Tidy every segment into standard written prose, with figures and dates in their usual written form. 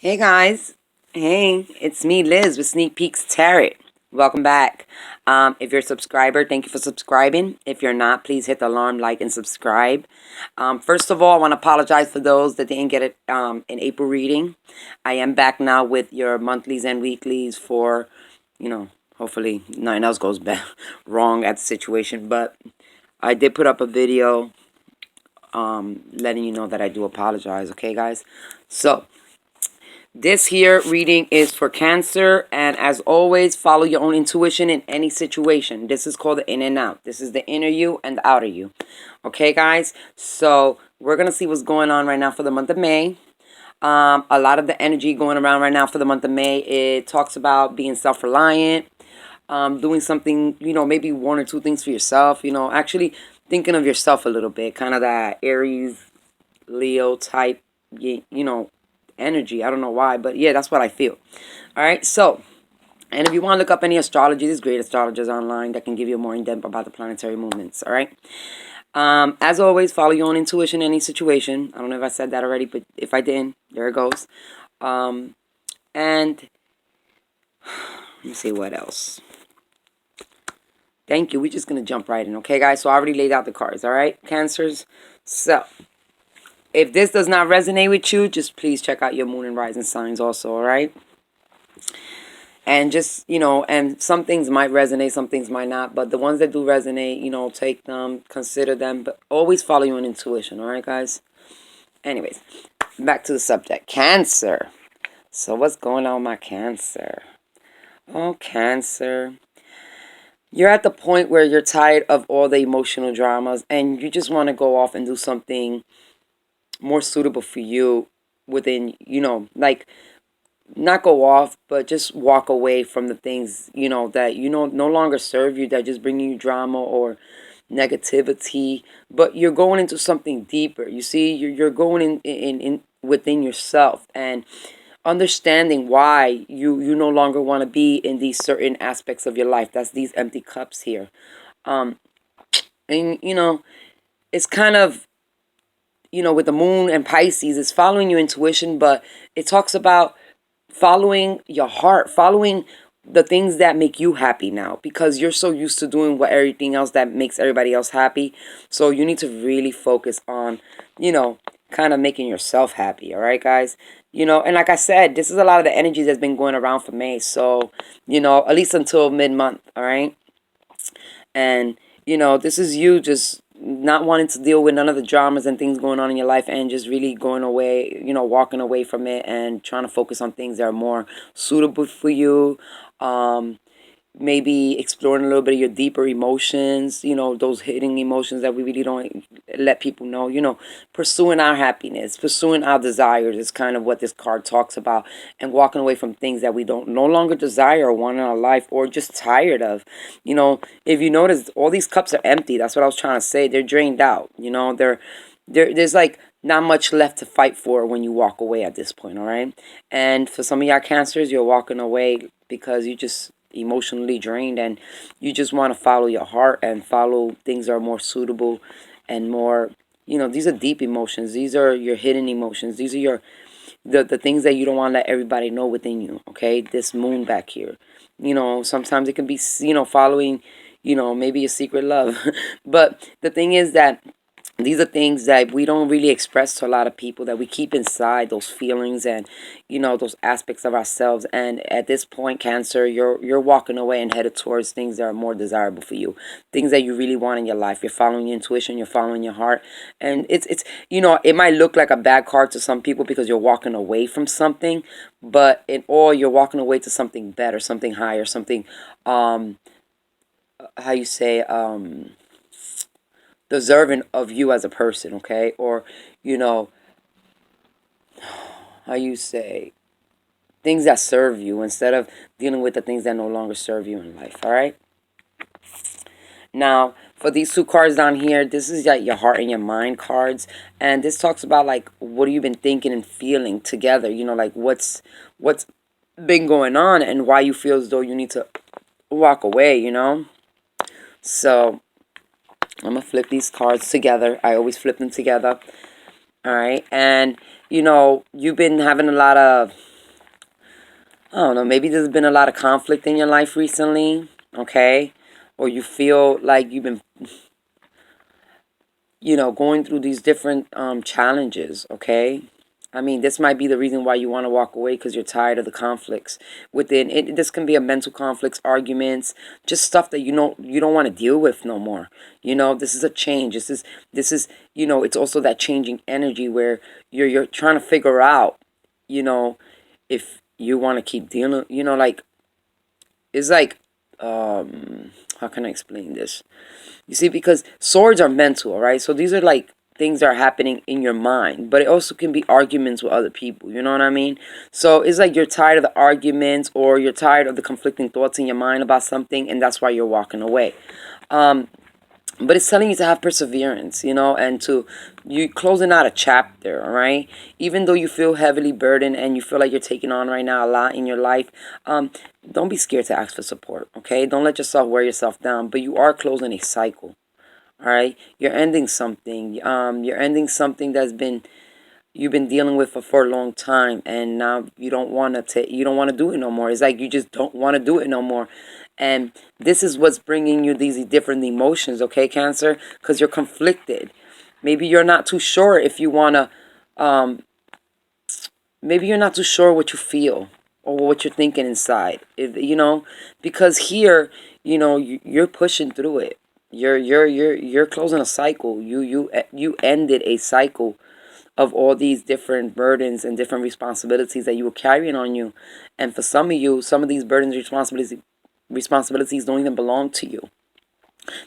Hey guys, hey, it's me Liz with Sneak Peeks Tarot. Welcome back. If you're a subscriber, thank you for subscribing. If you're not, please hit the alarm, like, and subscribe. First of all, I want to apologize for those that didn't get it in April reading. I am back now with your monthlies and weeklies for, hopefully nothing else goes wrong at the situation. But I did put up a video letting you know that I do apologize, okay guys? So this here reading is for Cancer, and as always, follow your own intuition in any situation. This is called the in and out. This is the inner you and the outer you. Okay, guys? So we're going to see what's going on right now for the month of May. A lot of the energy going around right now for the month of May, it talks about being self-reliant, doing something, maybe one or two things for yourself, actually thinking of yourself a little bit, kind of that Aries, Leo type, energy. I don't know why, but yeah, that's what I feel. All right, so, and if you want to look up any astrology, there's great astrologers online that can give you more in depth about the planetary movements. All right. As always, follow your own intuition in any situation. I don't know if I said that already, but if I didn't, there it goes. And let me see what else. Thank you. We're just gonna jump right in, okay, guys? So I already laid out the cards. All right, Cancers. So if this does not resonate with you, just please check out your moon and rising signs also, all right? And just, and some things might resonate, some things might not. But the ones that do resonate, take them, consider them. But always follow your own intuition, all right, guys? Anyways, back to the subject. Cancer. So what's going on with my Cancer? Oh, Cancer. You're at the point where you're tired of all the emotional dramas. And you just want to go off and do something more suitable for you within, like, not go off, but just walk away from the things, that, no longer serve you, that just bringing you drama or negativity. But you're going into something deeper. You see, you're going in within yourself and understanding why you no longer want to be in these certain aspects of your life. That's these empty cups here. And, it's kind of, with the moon and Pisces, it's following your intuition, but it talks about following your heart, following the things that make you happy now, because you're so used to doing what everything else that makes everybody else happy. So you need to really focus on, kind of making yourself happy. All right, guys. And like I said, this is a lot of the energy that's been going around for May. So, at least until mid-month. All right. And, this is you just not wanting to deal with none of the dramas and things going on in your life, and just really going away, walking away from it and trying to focus on things that are more suitable for you. Maybe exploring a little bit of your deeper emotions, those hidden emotions that we really don't let people know, pursuing our happiness, pursuing our desires is kind of what this card talks about, and walking away from things that we don't no longer desire or want in our life, or just tired of. If you notice, all these cups are empty. That's what I was trying to say. They're drained out, there's like not much left to fight for when you walk away at this point, all right? And for some of y'all Cancers, you're walking away because you just emotionally drained, and you just want to follow your heart and follow things that are more suitable and more, these are deep emotions. These are your hidden emotions. These are the things that you don't want to let everybody know within you, okay? This moon back here, sometimes it can be, following, maybe a secret love. But the thing is that these are things that we don't really express to a lot of people, that we keep inside, those feelings and, those aspects of ourselves. And at this point, Cancer, you're walking away and headed towards things that are more desirable for you, things that you really want in your life. You're following your intuition, you're following your heart. And it's it might look like a bad card to some people because you're walking away from something, but in all, you're walking away to something better, something higher, something, how you say, deserving of you as a person, okay? Or, how you say, things that serve you, instead of dealing with the things that no longer serve you in life, all right? Now, for these two cards down here, this is like your heart and your mind cards. And this talks about, like, what have you been thinking and feeling together? Like, what's been going on and why you feel as though you need to walk away, So I'm going to flip these cards together. I always flip them together. All right. And you know, you've been having a lot of, I don't know, maybe there's been a lot of conflict in your life recently, okay? Or you feel like you've been, you know, going through these different challenges, okay? I mean, this might be the reason why you want to walk away, because you're tired of the conflicts within it. This can be a mental conflicts, arguments, just stuff that you don't want to deal with no more. You know, this is a change. This is you know, it's also that changing energy where you're trying to figure out, you know, if you want to keep dealing. You know, like it's like how can I explain this? You see, because swords are mental, right? So these are like things that are happening in your mind, but it also can be arguments with other people. You know what I mean? So it's like you're tired of the arguments, or you're tired of the conflicting thoughts in your mind about something, and that's why you're walking away. Um, but it's telling you to have perseverance, you know, and to you closing out a chapter, all right? Even though you feel heavily burdened and you feel like you're taking on right now a lot in your life, don't be scared to ask for support, okay? Don't let yourself wear yourself down, but you are closing a cycle, all right? You're ending something. You're ending something that's been you've been dealing with for a long time, and now you don't want to you don't want to do it no more. It's like you just don't want to do it no more. And this is what's bringing you these different emotions, okay, Cancer? Because you're conflicted. Maybe you're not too sure if you want to maybe you're not too sure what you feel or what you're thinking inside. You know, because here, you know, you're pushing through it. You're closing a cycle. You ended a cycle of all these different burdens and different responsibilities that you were carrying on you. And for some of you, some of these burdens, responsibilities don't even belong to you.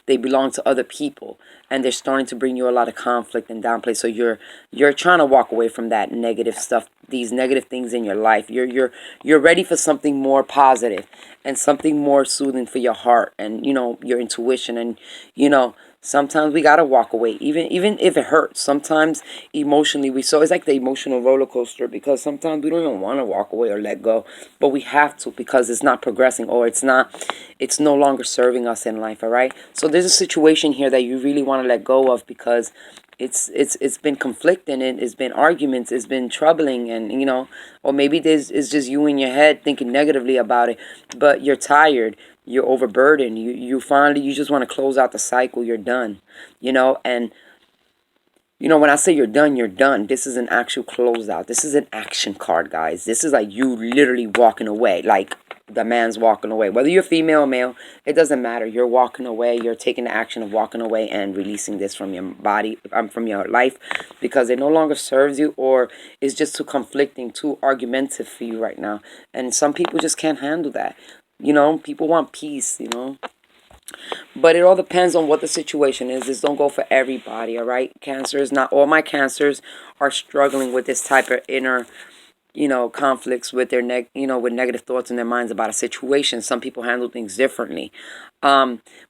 They belong to other people, and they're starting to bring you a lot of conflict and downplay. So you're trying to walk away from that negative stuff, these negative things in your life. You're ready for something more positive and something more soothing for your heart and, you know, your intuition. And, you know, sometimes we gotta walk away, even if it hurts. Sometimes emotionally, it's like the emotional roller coaster, because sometimes we don't even want to walk away or let go, but we have to, because it's not progressing, or it's no longer serving us in life. All right. So there's a situation here that you really want to let go of, because it's been conflicting, and it's been arguments, it's been troubling, and, you know, or maybe it's just you in your head thinking negatively about it, but you're tired, you're overburdened, you finally, you just want to close out the cycle. You're done, you know. And, you know, when I say you're done, you're done. This is an actual closeout. This is an action card, guys. This is like you literally walking away, like the man's walking away. Whether you're female or male, it doesn't matter. You're walking away. You're taking the action of walking away and releasing this from your body, from your life, because it no longer serves you, or is just too conflicting, too argumentative for you right now. And some people just can't handle that. You know, people want peace, you know. But it all depends on what the situation is. This don't go for everybody, all right? Cancers, not all my cancers are struggling with this type of inner, you know, conflicts with their with negative thoughts in their minds about a situation. Some people handle things differently.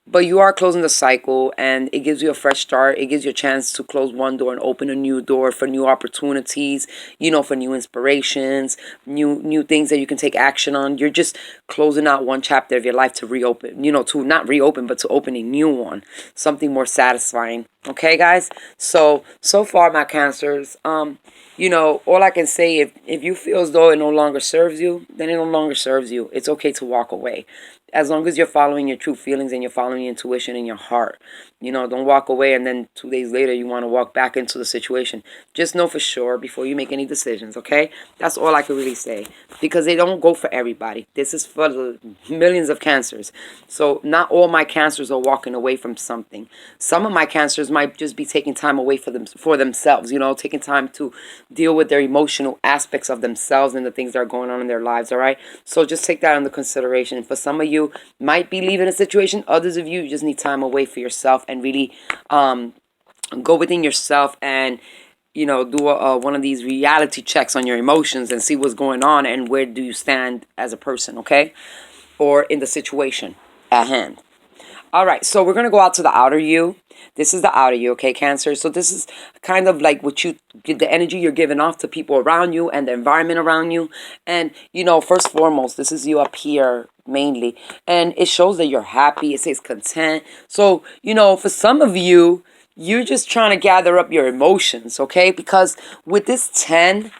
But you are closing the cycle, and it gives you a fresh start. It gives you a chance to close one door and open a new door for new opportunities, you know, for new inspirations, new things that you can take action on. You're just closing out one chapter of your life to reopen, you know, to not reopen, but to open a new one, something more satisfying. Okay, guys? So far, my cancers, you know, all I can say, if you feel as though it no longer serves you, then it no longer serves you. It's okay to walk away, as long as you're following your true feelings and you're following your intuition and your heart. You know, don't walk away and then 2 days later you want to walk back into the situation. Just know for sure before you make any decisions, okay? That's all I can really say, because they don't go for everybody. This is for the millions of cancers. So not all my cancers are walking away from something. Some of my cancers might just be taking time away for themselves, you know, taking time to deal with their emotional aspects of themselves and the things that are going on in their lives, all right? So just take that into consideration. For some of you, might be leaving a situation. Others of you just need time away for yourself and really go within yourself and, you know, do one of these reality checks on your emotions and see what's going on and where do you stand as a person, okay? Or in the situation at hand. All right, so we're going to go out to the outer you. This is the outer you, okay, Cancer? So this is kind of like the energy you're giving off to people around you and the environment around you. And, you know, first and foremost, this is you up here mainly. And it shows that you're happy. It says content. So, you know, for some of you, you're just trying to gather up your emotions, okay? Because with this 10,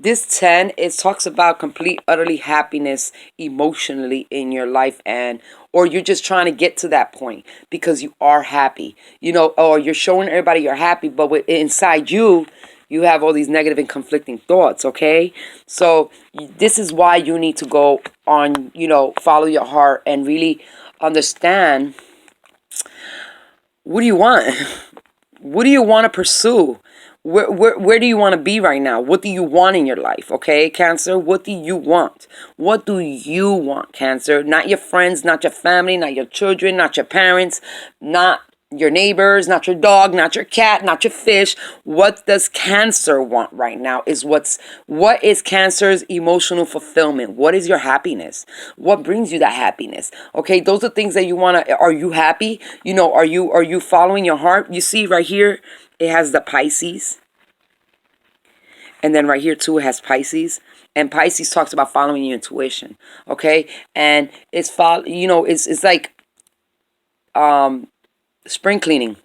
it talks about complete, utterly happiness emotionally in your life, and or you're just trying to get to that point because you are happy, or you're showing everybody you're happy, but inside you, you have all these negative and conflicting thoughts, okay? So this is why you need to go on, follow your heart and really understand, what do you want? What do you want to pursue? Where do you want to be right now? What do you want in your life? Okay, Cancer, what do you want? What do you want, Cancer? Not your friends, not your family, not your children, not your parents, not your neighbors, not your dog, not your cat, not your fish. What does Cancer want right now what is Cancer's emotional fulfillment? What is your happiness? What brings you that happiness? Okay, those are things that you want to. Are you happy? Are you following your heart? You see right here, it has the Pisces. And then right here too, it has Pisces. And Pisces talks about following your intuition. Okay? And it's it's like spring cleaning.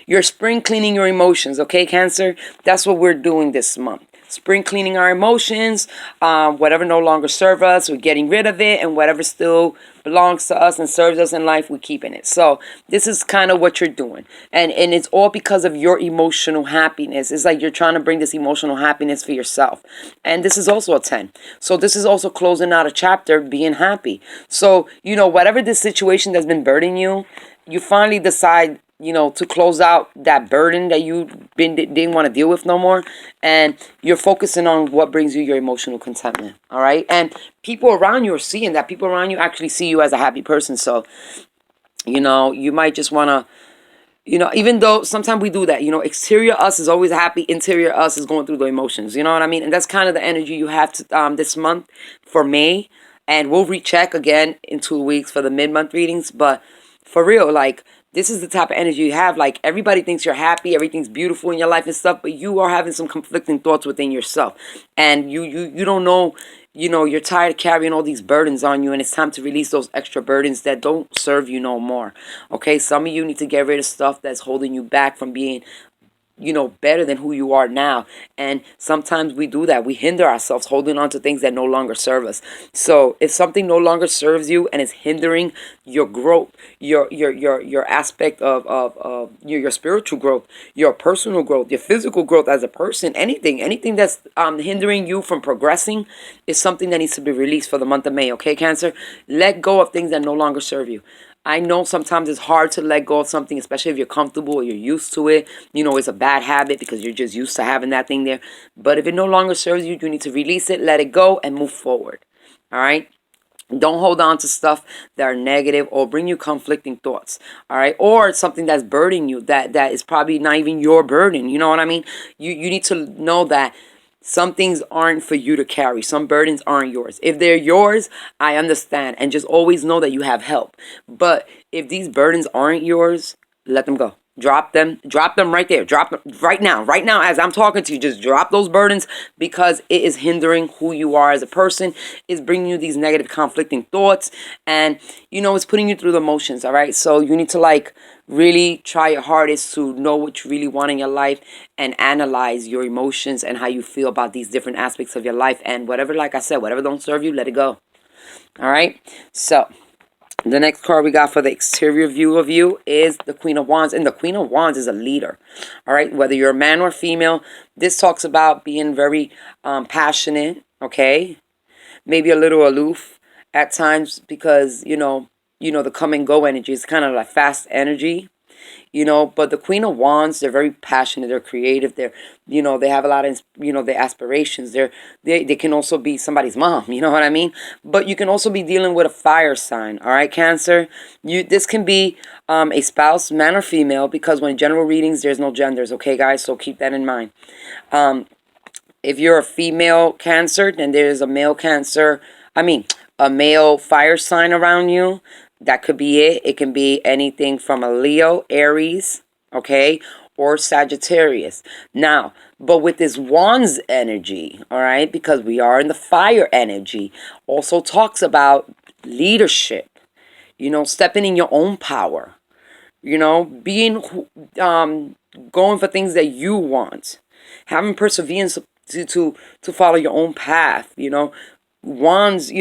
You're spring cleaning your emotions, okay, Cancer? That's what we're doing this month. Spring cleaning our emotions. Whatever no longer serves us, we're getting rid of it, and whatever still belongs to us and serves us in life, we're keeping it. So this is kind of what you're doing, and it's all because of your emotional happiness. It's like you're trying to bring this emotional happiness for yourself, and this is also a 10. So this is also closing out a chapter, being happy. So whatever this situation that's been burdening you, you finally decide, to close out that burden that you didn't want to deal with no more, and you're focusing on what brings you your emotional contentment. All right, and people around you are seeing that. People around you actually see you as a happy person. So, you might just want to. Even though sometimes we do that, exterior us is always happy, interior us is going through the emotions. You know what I mean? And that's kind of the energy you have to this month for May, and we'll recheck again in 2 weeks for the mid-month readings. But for real, like, this is the type of energy you have. Like, everybody thinks you're happy, everything's beautiful in your life and stuff, but you are having some conflicting thoughts within yourself, and you don't know. You're tired of carrying all these burdens on you, and it's time to release those extra burdens that don't serve you no more. Okay, some of you need to get rid of stuff that's holding you back from being better than who you are now. And sometimes we do that. We hinder ourselves holding on to things that no longer serve us. So if something no longer serves you and is hindering your growth, your aspect of your spiritual growth, your personal growth, your physical growth as a person, anything that's hindering you from progressing is something that needs to be released for the month of May. Okay, Cancer? Let go of things that no longer serve you. I know sometimes it's hard to let go of something, especially if you're comfortable or you're used to it. It's a bad habit because you're just used to having that thing there. But if it no longer serves you, you need to release it, let it go, and move forward. All right? Don't hold on to stuff that are negative or bring you conflicting thoughts. All right? Or something that's burdening you that is probably not even your burden. You know what I mean? You need to know that some things aren't for you to carry. Some burdens aren't yours. If they're yours, I understand. And just always know that you have help. But if these burdens aren't yours, let them go. Drop them right there. Drop them right now. Right now, as I'm talking to you, just drop those burdens, because it is hindering who you are as a person. It's bringing you these negative, conflicting thoughts, and it's putting you through the motions. All right, so you need to really try your hardest to know what you really want in your life and analyze your emotions and how you feel about these different aspects of your life. And whatever, like I said, whatever don't serve you, let it go. All right, so the next card we got for the exterior view of you is the Queen of Wands. And the Queen of Wands is a leader. All right, whether you're a man or female, this talks about being very passionate, okay? Maybe a little aloof at times, because, the come and go energy is kind of like fast energy. But the Queen of Wands, they're very passionate, they're creative, they have a lot of, their aspirations. They can also be somebody's mom, you know what I mean? But you can also be dealing with a fire sign, all right, Cancer? This can be a spouse, man or female, because when general readings, there's no genders, okay, guys? So keep that in mind. If you're a female Cancer, then there's a male Cancer, a male fire sign around you. That could be it. It can be anything from a Leo, Aries, okay, or Sagittarius. Now, but with this Wands energy, all right, because we are in the fire energy, also talks about leadership, stepping in your own power, being, going for things that you want, having perseverance to follow your own path. Wands,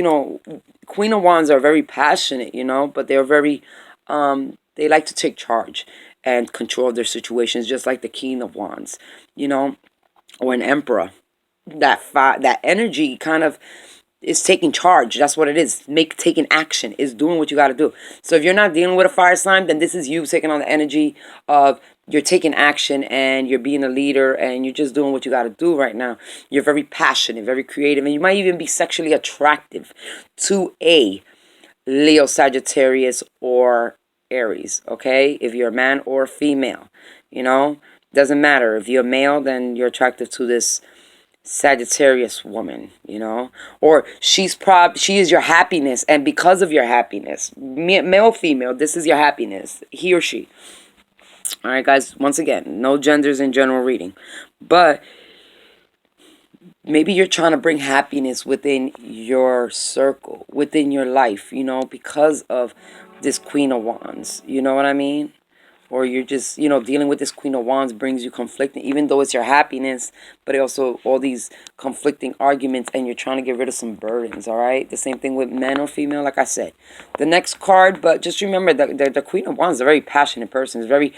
Queen of Wands are very passionate, but they're very, they like to take charge and control their situations, just like the King of Wands, or an Emperor. That energy kind of is taking charge. That's what it is. Taking action is doing what you got to do. So if you're not dealing with a fire sign, then this is you taking on the energy of, you're taking action and you're being a leader and you're just doing what you got to do right now. You're very passionate, very creative, and you might even be sexually attractive to a Leo, Sagittarius, or Aries. Okay, if you're a man or a female, doesn't matter. If you're male, then you're attractive to this Sagittarius woman, or she is your happiness, and because of your happiness, male, female, this is your happiness, he or she. All right, guys, once again, no genders in general reading, but maybe you're trying to bring happiness within your circle, within your life, because of this Queen of Wands, you know what I mean? Or you're just, dealing with this Queen of Wands brings you conflicting, even though it's your happiness, but it also all these conflicting arguments, and you're trying to get rid of some burdens, all right? The same thing with men or female, like I said. The next card, but just remember that the Queen of Wands is a very passionate person, is a very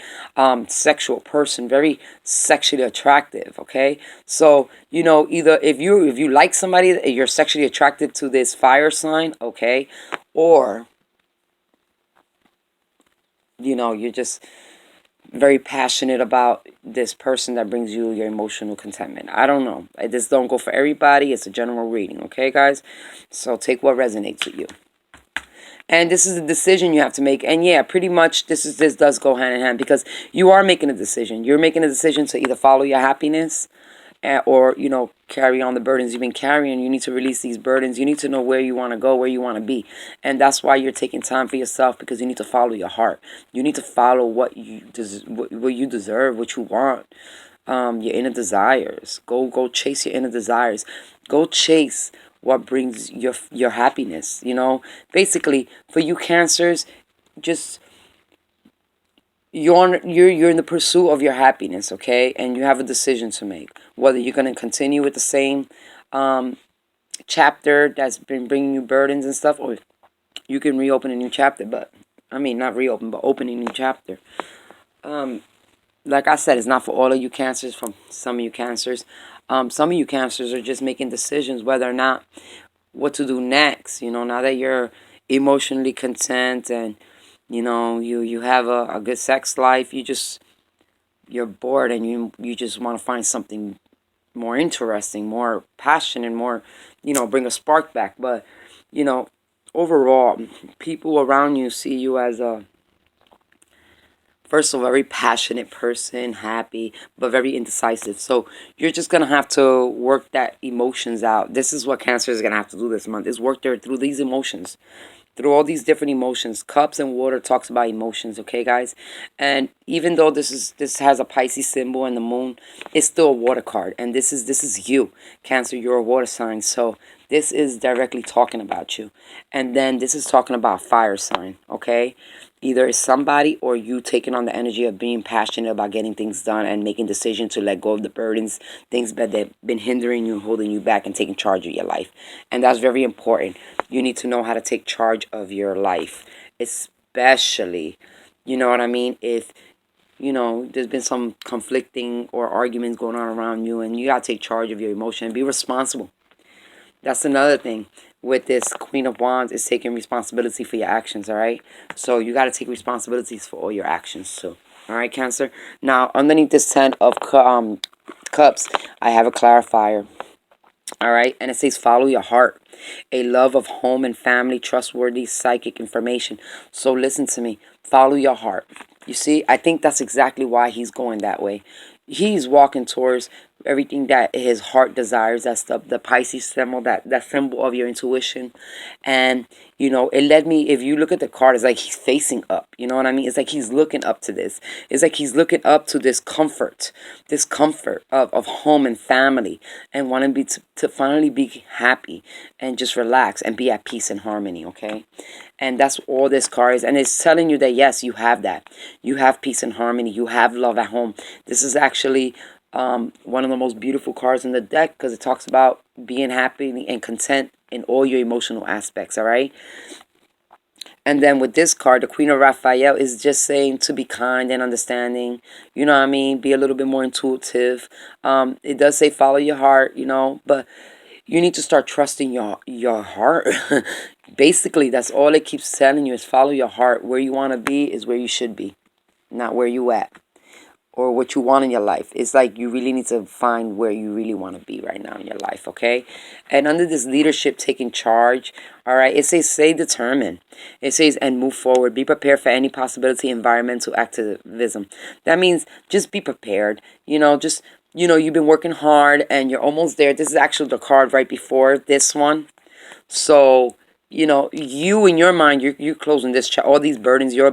sexual person, very sexually attractive, okay? So, either if you like somebody, you're sexually attracted to this fire sign, okay? Or you're just very passionate about this person that brings you your emotional contentment. I don't know. This don't go for everybody. It's a general reading, okay, guys? So take what resonates with you. And this is a decision you have to make. And yeah, pretty much this does go hand in hand, because you are making a decision. You're making a decision to either follow your happiness, or carry on the burdens you've been carrying. You need to release these burdens. You need to know where you want to go, where you want to be, and that's why you're taking time for yourself, because you need to follow your heart. You need to follow what you deserve, what you want, your inner desires. Go chase your inner desires. Go chase what brings your happiness. Basically, for you Cancers, just you're in the pursuit of your happiness, okay? And you have a decision to make, whether you're going to continue with the same chapter that's been bringing you burdens and stuff, or you can reopen a new chapter. But not reopen, but open a new chapter. Like I said, it's not for all of you Cancers. From some of you Cancers, some of you Cancers are just making decisions whether or not what to do next. Now that you're emotionally content, and you have a good sex life, you're bored, and you just want to find something more interesting, more passionate, more, bring a spark back. But, overall, people around you see you as first of all, very passionate person, happy, but very indecisive. So you're just going to have to work that emotions out. This is what Cancer is going to have to do this month, is work through these emotions. Through all these different emotions. Cups and water talks about emotions, okay, guys? And even though this has a Pisces symbol and the moon, it's still a water card. And this is you, Cancer. You're a water sign. So this is directly talking about you. And then this is talking about fire sign, okay? Either it's somebody or you taking on the energy of being passionate about getting things done and making decisions to let go of the burdens, things that have been hindering you, holding you back, and taking charge of your life. And that's very important. You need to know how to take charge of your life, especially, if, there's been some conflicting or arguments going on around you, and you got to take charge of your emotion and be responsible. That's another thing with this Queen of Wands, is taking responsibility for your actions, all right? So you got to take responsibilities for all your actions too, all right, Cancer? Now, underneath this 10 of Cups, I have a clarifier, all right? And it says, follow your heart. A love of home and family, trustworthy psychic information. So listen to me. Follow your heart. You see, I think that's exactly why he's going that way. He's walking towards everything that his heart desires. That's the Pisces symbol, that symbol of your intuition. And it led me, if you look at the card, it's like he's facing up, you know what I mean? It's like he's looking up to this. It's like he's looking up to this comfort of home and family, and wanting to finally be happy and just relax and be at peace and harmony. Okay, and that's all this card is, and it's telling you that yes, you have that. You have peace and harmony. You have love at home. This is actually one of the most beautiful cards in the deck, because it talks about being happy and content in all your emotional aspects. All right. And then with this card, the Queen of Raphael is just saying to be kind and understanding. You know what I mean? Be a little bit more intuitive. It does say follow your heart, but you need to start trusting your heart. Basically, that's all it keeps telling you, is follow your heart. Where you want to be is where you should be, not where you at or what you want in your life. It's like you really need to find where you really want to be right now in your life, okay? And under this leadership, taking charge, all right, it says stay determined. It says and move forward. Be prepared for any possibility, environmental activism. That means just be prepared. You've been working hard and you're almost there. This is actually the card right before this one. So you in your mind, you're closing this all these burdens. You're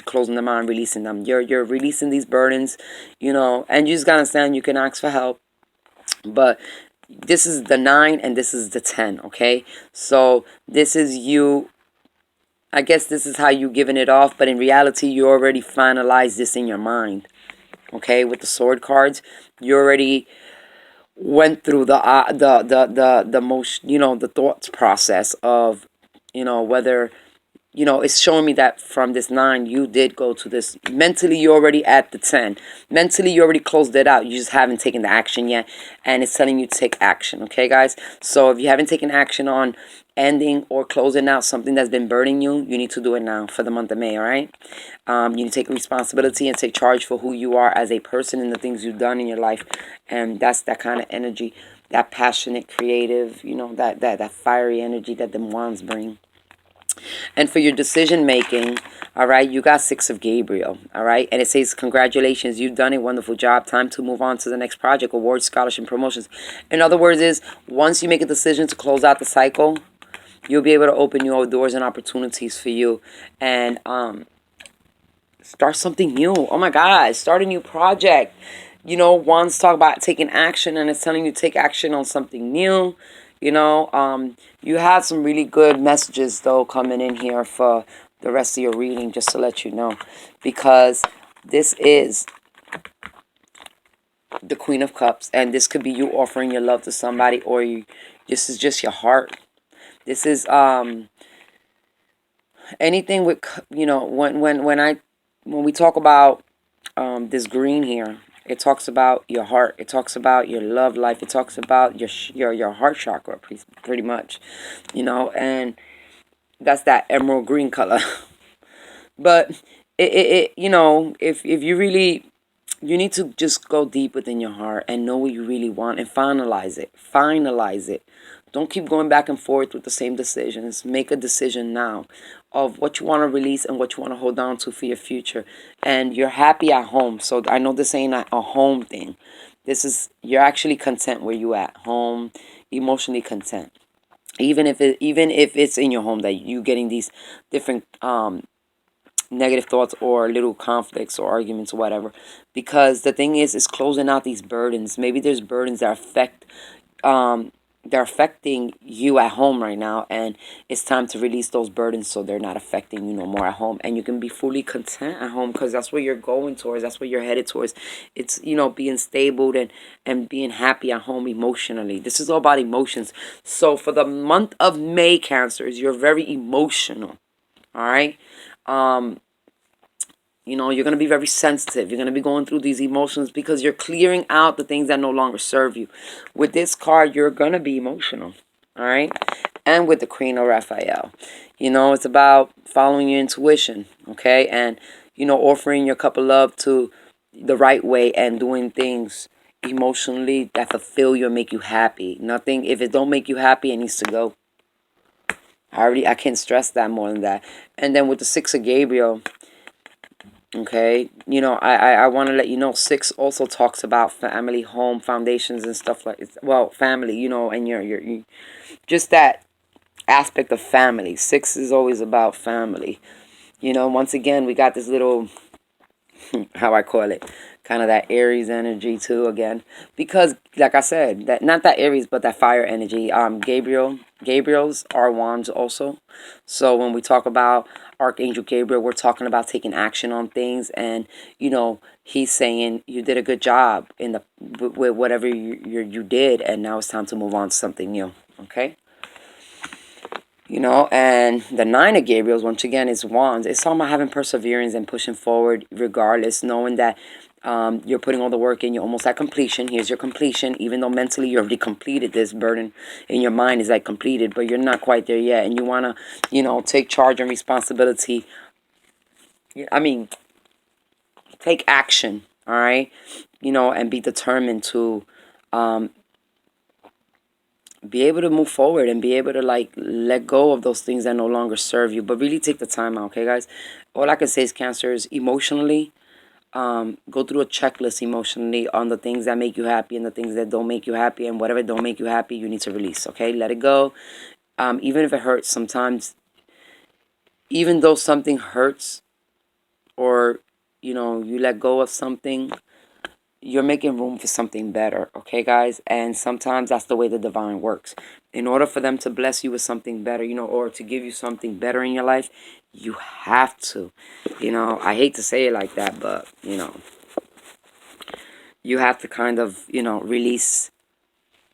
closing them out and releasing them. You're releasing these burdens, and you just gotta understand you can ask for help. But this is the 9 and this is the 10. Okay, so this is you. I guess this is how you giving it off, but in reality, you already finalized this in your mind. Okay, with the sword cards, you already went through the most, the thoughts process of, whether, it's showing me that from this 9, you did go to this. Mentally, you're already at the 10. Mentally, you already closed it out. You just haven't taken the action yet. And it's telling you to take action. Okay, guys? So if you haven't taken action on ending or closing out something that's been burdening you, you need to do it now for the month of May, all right? You need to take responsibility and take charge for who you are as a person and the things you've done in your life. And that's that kind of energy, that passionate, creative, that fiery energy that the wands bring. And for your decision making, all right, you got 6 of Gabriel, all right? And it says, congratulations, you've done a wonderful job. Time to move on to the next project, awards, scholarship, promotions. In other words, is once you make a decision to close out the cycle, you'll be able to open new doors and opportunities for you, and start something new. Oh my God, start a new project. Wands talk about taking action, and it's telling you to take action on something new. You have some really good messages though coming in here for the rest of your reading, just to let you know, because this is the Queen of Cups, and this could be you offering your love to somebody, or this is just your heart. This is anything with, when we talk about this green here, it talks about your heart. It talks about your love life. It talks about your heart chakra, pretty much, and that's that emerald green color. But if you really, you need to just go deep within your heart and know what you really want and finalize it. Finalize it. Don't keep going back and forth with the same decisions. Make a decision now of what you want to release and what you want to hold on to for your future. And you're happy at home. So I know this ain't a home thing. This is, you're actually content where you at home, emotionally content. Even if it's in your home that you getting these different negative thoughts or little conflicts or arguments or whatever, because the thing is closing out these burdens. Maybe there's burdens that affect they're affecting you at home right now, and it's time to release those burdens so they're not affecting you no more at home, and you can be fully content at home, because that's what you're going towards. That's what you're headed towards. It's being stable and being happy at home emotionally. This is all about emotions. So for the month of May, Cancers, you're very emotional, all right? You're going to be very sensitive. You're going to be going through these emotions because you're clearing out the things that no longer serve you. With this card, you're going to be emotional, all right? And with the Queen of Raphael, it's about following your intuition, okay? And, offering your cup of love to the right way and doing things emotionally that fulfill you and make you happy. Nothing, if it don't make you happy, it needs to go. I can't stress that more than that. And then with the 6 of Gabriel, Okay, I want to let you know 6 also talks about family, home, foundations, and stuff like well, family, and your just that aspect of family. 6 is always about family. Once again, we got this little, how I call it, kind of that Aries energy too again, because like I said, that not that Aries but that fire energy. Gabriel's are wands also. So when we talk about Archangel Gabriel, we're talking about taking action on things, and he's saying you did a good job in the with whatever you did, and now it's time to move on to something new. Okay. And the 9 of Gabriel's, once again, is wands. It's talking about having perseverance and pushing forward regardless, knowing that you're putting all the work in. You're almost at completion. Here's your completion. Even though mentally you already completed, this burden in your mind is like completed, but you're not quite there yet. And you want to, take charge and responsibility. I mean, take action, all right? And be determined to be able to move forward and be able to let go of those things that no longer serve you, but really take the time out. Okay, guys, all I can say is, Cancers, emotionally, go through a checklist emotionally on the things that make you happy and the things that don't make you happy, and whatever don't make you happy, you need to release. Okay, let it go. Even if it hurts sometimes, even though something hurts, or you let go of something, you're making room for something better, okay, guys? And sometimes that's the way the divine works. In order for them to bless you with something better, or to give you something better in your life, you have to, I hate to say it like that, but, you have to kind of, release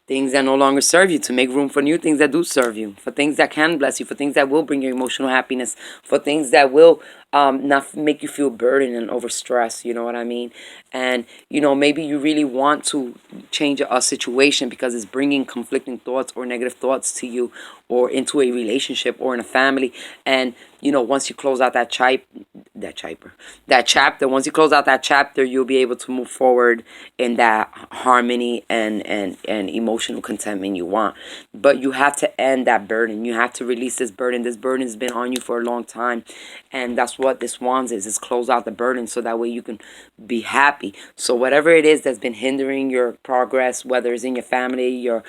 things that no longer serve you to make room for new things that do serve you, for things that can bless you, for things that will bring you emotional happiness, for things that will not make you feel burdened and overstressed. You know what I mean? And maybe you really want to change a situation because it's bringing conflicting thoughts or negative thoughts to you, or into a relationship or in a family. And once you close out that chapter, once you close out that chapter, you'll be able to move forward in that harmony and emotional contentment you want. But you have to end that burden. You have to release this burden. This burden has been on you for a long time, and that's what this wands is close out the burden, so that way you can be happy. So whatever it is that's been hindering your progress, whether it's in your family, your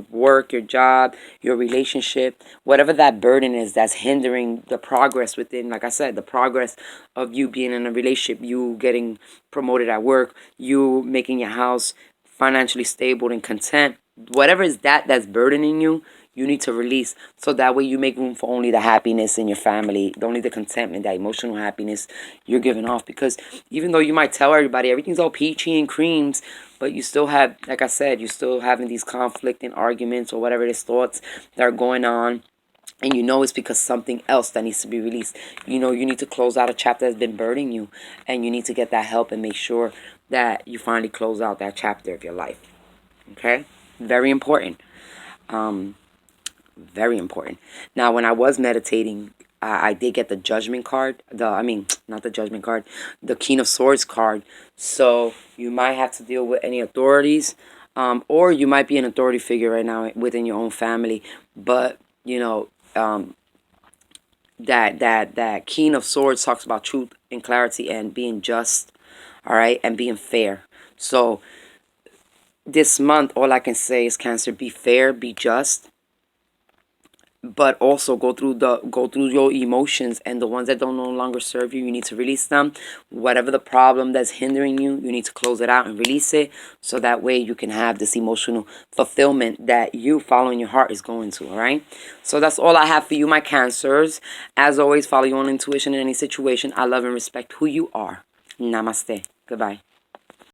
work, your job, your relationship, whatever that burden is that's hindering the progress within, like I said, the progress of you being in a relationship, you getting promoted at work, you making your house financially stable and content, whatever is that's burdening you, you need to release, so that way you make room for only the happiness in your family, only the contentment, that emotional happiness you're giving off. Because even though you might tell everybody everything's all peachy and creams, but you still have, like I said, you still having these conflicting arguments or whatever it is, thoughts that are going on. And it's because something else that needs to be released. You need to close out a chapter that's been burdening you. And you need to get that help and make sure that you finally close out that chapter of your life. Okay? Very important. Very important. Now, when I was meditating, I did get the Judgment card. Not the Judgment card. The King of Swords card. So you might have to deal with any authorities. Or you might be an authority figure right now within your own family. But, that King of Swords talks about truth and clarity and being just, all right, and being fair. So this month, all I can say is, Cancer, be fair, be just, but also go through your emotions, and the ones that don't no longer serve you, you need to release them. Whatever the problem that's hindering you, you need to close it out and release it, so that way you can have this emotional fulfillment that you following your heart is going to. All right, so that's all I have for you, my Cancers. As always, follow your own intuition in any situation. I love and respect who you are. Namaste. Goodbye.